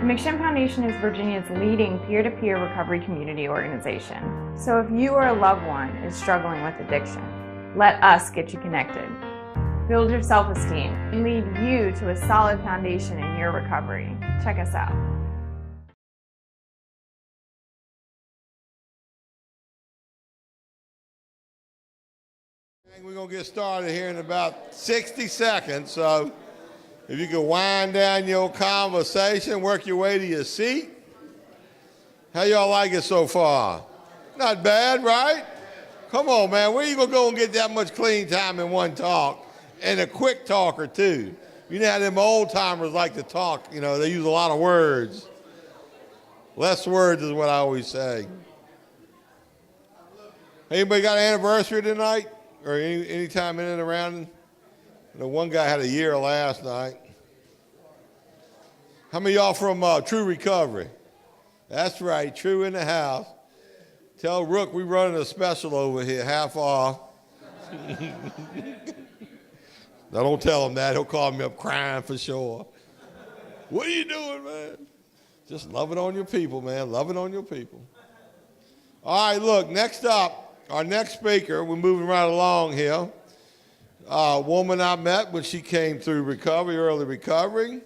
The McShin Foundation is Virginia's leading peer-to-peer recovery community organization. So if you or a loved one is struggling with addiction, let us get you connected. Build your self-esteem and lead you to a solid foundation in your recovery. Check us out. We're going to get started here in about 60 seconds, so if you can wind down your conversation, work your way to your seat. How y'all like it so far? Not bad, right? Come on, man. Where you going to go and get that much clean time in one talk? And a quick talk or two. You know how them old-timers like to talk. You know, they use a lot of words. Less words is what I always say. Anybody got an anniversary tonight? Or any time in and around? You know, one guy had a year last night. How many of y'all from True Recovery? That's right, True in the house. Tell Rook we running a special over here, half off. Now don't tell him that, he'll call me up crying for sure. What are you doing, man? Just loving on your people, man, loving on your people. All right, look, next up, our next speaker, we're moving right along here. A woman I met when she came through recovery, early recovery.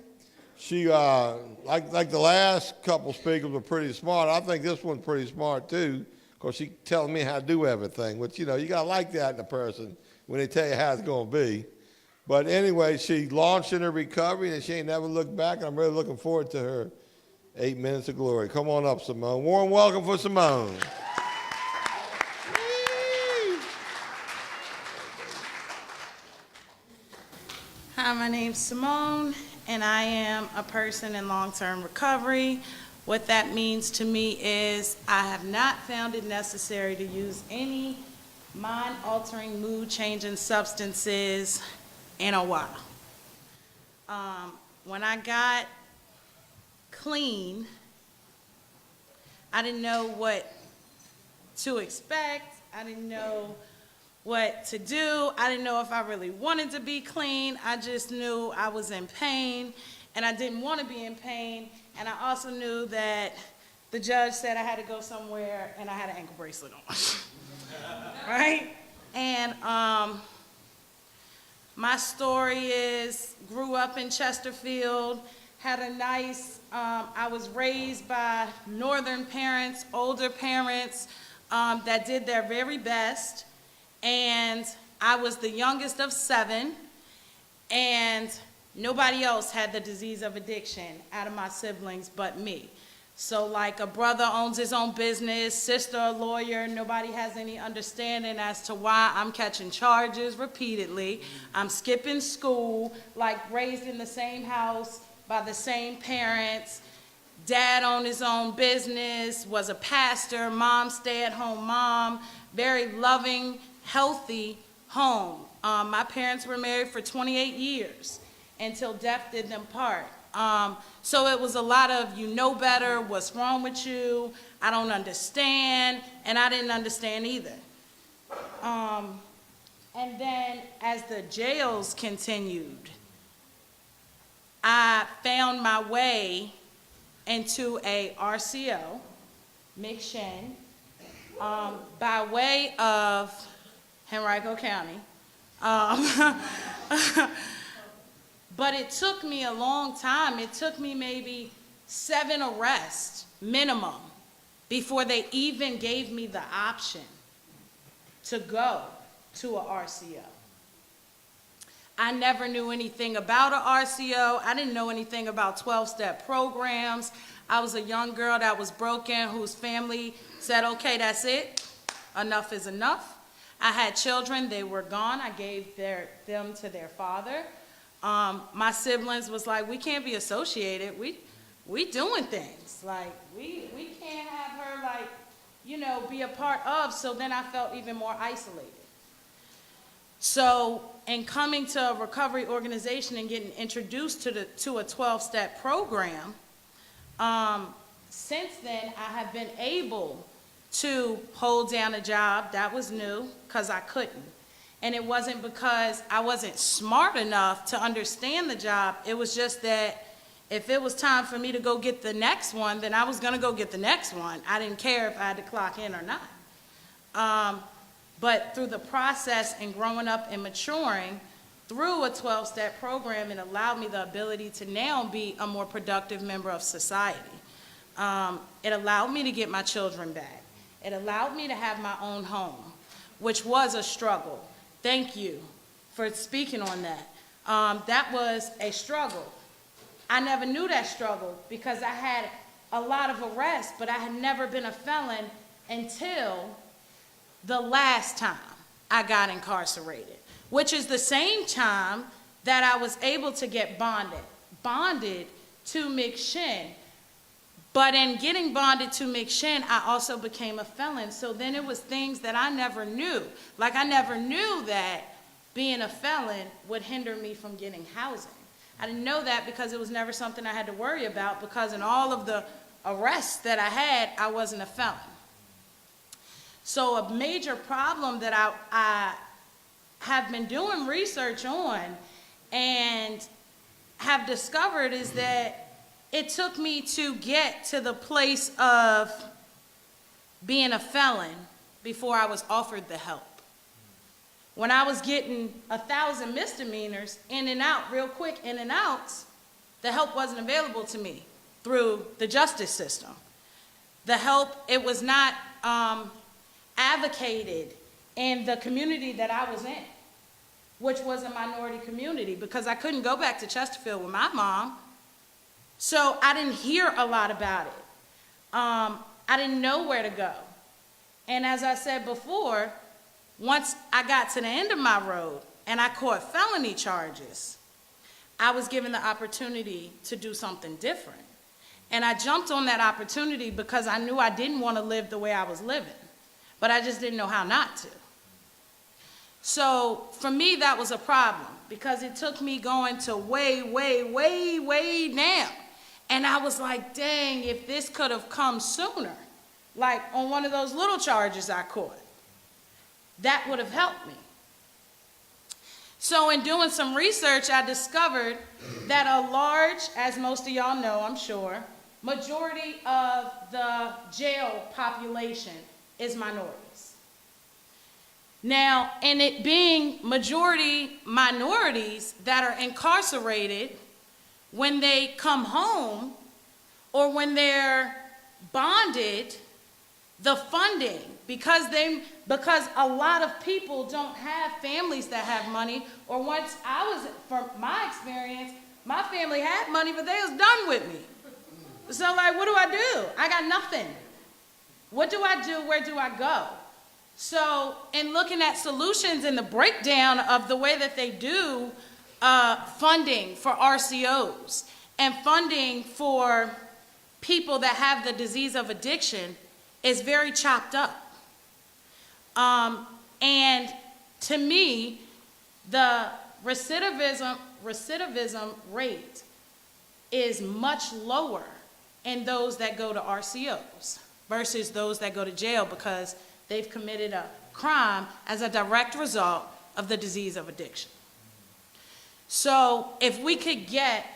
She, like the last couple speakers were pretty smart. I think this one's pretty smart too, because she's telling me how to do everything, which, you know, you got to like that in a person when they tell you how it's going to be. But anyway, she launched in her recovery and she ain't never looked back. I'm really looking forward to her 8 minutes of glory. Come on up, Simone. Warm welcome for Simone. Hi, my name's Simone, and I am a person in long-term recovery. What that means to me is I have not found it necessary to use any mind-altering, mood-changing substances in a while. When I got clean, I didn't know what to expect. I didn't know what to do. I didn't know if I really wanted to be clean. I just knew I was in pain, and I didn't want to be in pain. And I also knew that the judge said I had to go somewhere, and I had an ankle bracelet on. Right? And my story is, grew up in Chesterfield, had a nice, I was raised by northern parents, older parents that did their very best. And I was the youngest of 7, and nobody else had the disease of addiction out of my siblings but me. So like a brother owns his own business, sister a lawyer, nobody has any understanding as to why I'm catching charges repeatedly. I'm skipping school, like raised in the same house by the same parents. Dad owned his own business, was a pastor, mom stay-at-home mom, very loving, healthy home. My parents were married for 28 years until death did them part. So it was a lot of, you know better, what's wrong with you, I don't understand, and I didn't understand either. And then as the jails continued, I found my way into a RCO, McShin, by way of Henrico County. But it took me a long time. It took me maybe 7 arrests minimum before they even gave me the option to go to a RCO. I never knew anything about a RCO. I didn't know anything about 12-step programs. I was a young girl that was broken, whose family said, okay, that's it. Enough is enough. I had children, they were gone. I gave them to their father. My siblings was like, we can't be associated. We doing things. Like, we can't have her, like, you know, be a part of. So then I felt even more isolated. So in coming to a recovery organization and getting introduced to a 12-step program, since then I have been able to hold down a job. That was new because I couldn't. And it wasn't because I wasn't smart enough to understand the job. It was just that If it was time for me to go get the next one, then I was going to go get the next one. I didn't care if I had to clock in or not. But through the process and growing up and maturing through a 12-step program, it allowed me the ability to now be a more productive member of society. It allowed me to get my children back. It allowed me to have my own home, which was a struggle. Thank you for speaking on that. That was a struggle. I never knew that struggle because I had a lot of arrests, but I had never been a felon until the last time I got incarcerated, which is the same time that I was able to get bonded to McShin. But in getting bonded to McShin, I also became a felon. So then it was things that I never knew. Like I never knew that being a felon would hinder me from getting housing. I didn't know that because it was never something I had to worry about, because in all of the arrests that I had, I wasn't a felon. So a major problem that I have been doing research on and have discovered is that it took me to get to the place of being a felon before I was offered the help. When I was getting 1,000 misdemeanors in and out, real quick in and outs, the help wasn't available to me through the justice system. The help, it was not advocated in the community that I was in, which was a minority community, because I couldn't go back to Chesterfield with my mom. So I didn't hear a lot about it. I didn't know where to go. And as I said before, once I got to the end of my road and I caught felony charges, I was given the opportunity to do something different. And I jumped on that opportunity because I knew I didn't want to live the way I was living, but I just didn't know how not to. So for me, that was a problem because it took me going to way down. And I was like, dang, if this could have come sooner, like on one of those little charges I caught, that would have helped me. So in doing some research, I discovered that a large, as most of y'all know, I'm sure, majority of the jail population is minorities. Now, in it being majority minorities that are incarcerated, when they come home or when they're bonded, the funding, because a lot of people don't have families that have money, or once from my experience, my family had money, but they was done with me. So like, what do I do? I got nothing. What do I do? Where do I go? So in looking at solutions and the breakdown of the way that they do funding for RCOs and funding for people that have the disease of addiction is very chopped up. And to me, the recidivism rate is much lower in those that go to RCOs versus those that go to jail because they've committed a crime as a direct result of the disease of addiction. So if we could get,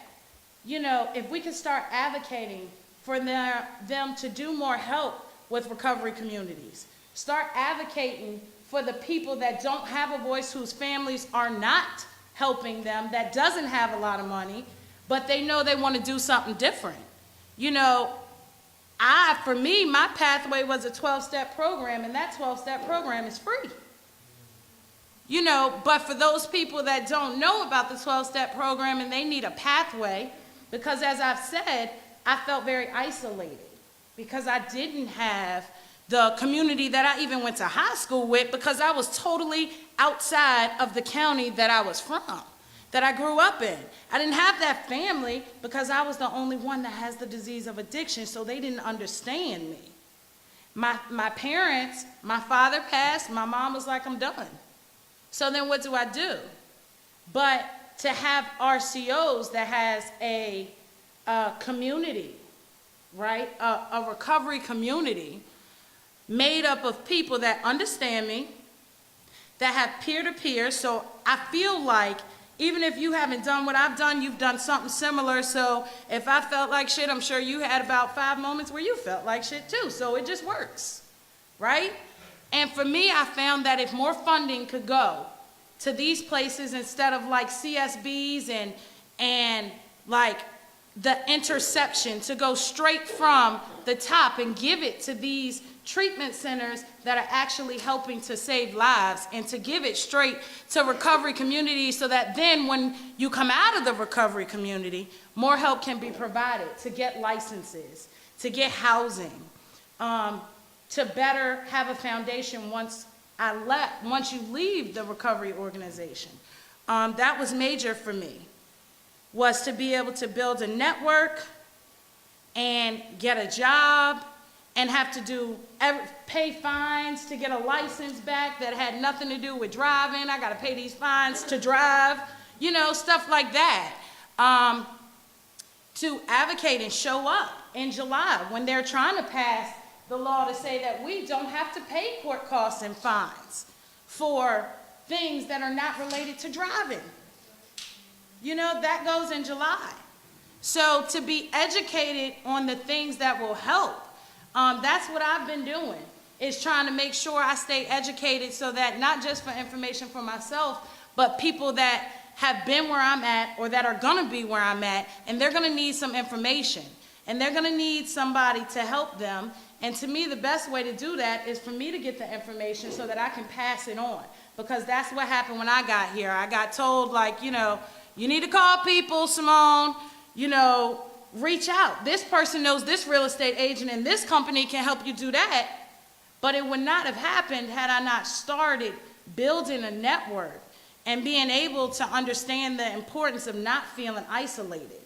if we could start advocating for them to do more help with recovery communities, start advocating for the people that don't have a voice, whose families are not helping them, that doesn't have a lot of money, but they know they want to do something different. For me, my pathway was a 12-step program, and that 12-step program is free. But for those people that don't know about the 12-step program and they need a pathway, because as I've said, I felt very isolated because I didn't have the community that I even went to high school with, because I was totally outside of the county that I was from, that I grew up in. I didn't have that family because I was the only one that has the disease of addiction, so they didn't understand me. My parents, my father passed, my mom was like, I'm done. So then what do I do? But to have RCOs that has a community, right? A recovery community made up of people that understand me, that have peer-to-peer. So I feel like Even if you haven't done what I've done, you've done something similar. So if I felt like shit, I'm sure you had about 5 moments where you felt like shit too. So it just works, right? And for me, I found that if more funding could go to these places instead of like CSBs and like the interception, to go straight from the top and give it to these treatment centers that are actually helping to save lives, and to give it straight to recovery communities, so that then when you come out of the recovery community, more help can be provided to get licenses, to get housing, to better have a foundation once you leave the recovery organization. That was major for me, was to be able to build a network and get a job and have to pay fines to get a license back that had nothing to do with driving. I got to pay these fines to drive, you know, stuff like that. To advocate and show up in July when they're trying to pass the law to say that we don't have to pay court costs and fines for things that are not related to driving. You know, that goes in July. So to be educated on the things that will help, that's what I've been doing, is trying to make sure I stay educated, so that not just for information for myself, but people that have been where I'm at or that are gonna be where I'm at, and they're gonna need some information, and they're gonna need somebody to help them. And to me, the best way to do that is for me to get the information so that I can pass it on, because that's what happened when I got here. I got told, like, you know, you need to call people, Simone, you know, reach out. This person knows this real estate agent, and this company can help you do that. But it would not have happened had I not started building a network and being able to understand the importance of not feeling isolated.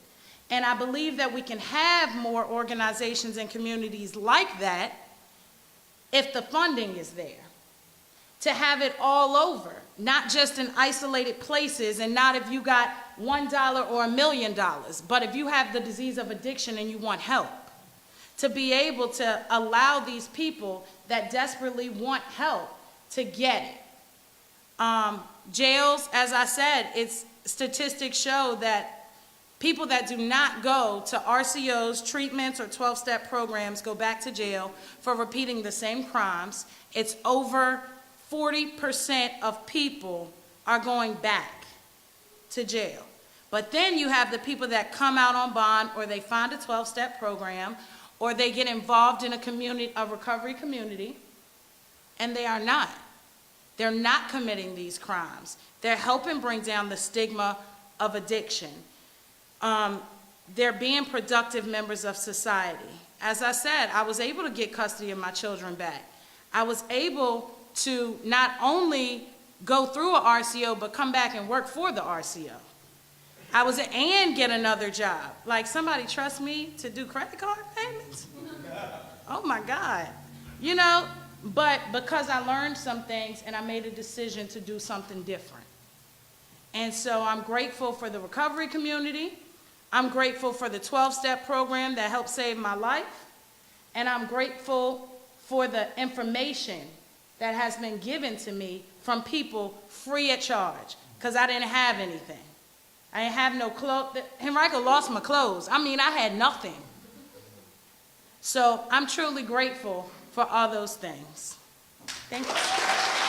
And I believe that we can have more organizations and communities like that if the funding is there. To have it all over, not just in isolated places, and not if you got $1 or $1 million, but if you have the disease of addiction and you want help. To be able to allow these people that desperately want help to get it. Jails, as I said, statistics show that people that do not go to RCOs, treatments, or 12-step programs go back to jail for repeating the same crimes. It's over 40% of people are going back to jail. But then you have the people that come out on bond, or they find a 12-step program, or they get involved in a recovery community, and they are not. They're not committing these crimes. They're helping bring down the stigma of addiction. They're being productive members of society. As I said, I was able to get custody of my children back. I was able to not only go through a RCO, but come back and work for the RCO. And get another job. Like, somebody trust me to do credit card payments? Oh my God. You know, but because I learned some things and I made a decision to do something different. And so I'm grateful for the recovery community. I'm grateful for the 12-step program that helped save my life. And I'm grateful for the information that has been given to me from people free of charge, because I didn't have anything. I didn't have no clothes. Henrico lost my clothes. I mean, I had nothing. So I'm truly grateful for all those things. Thank you.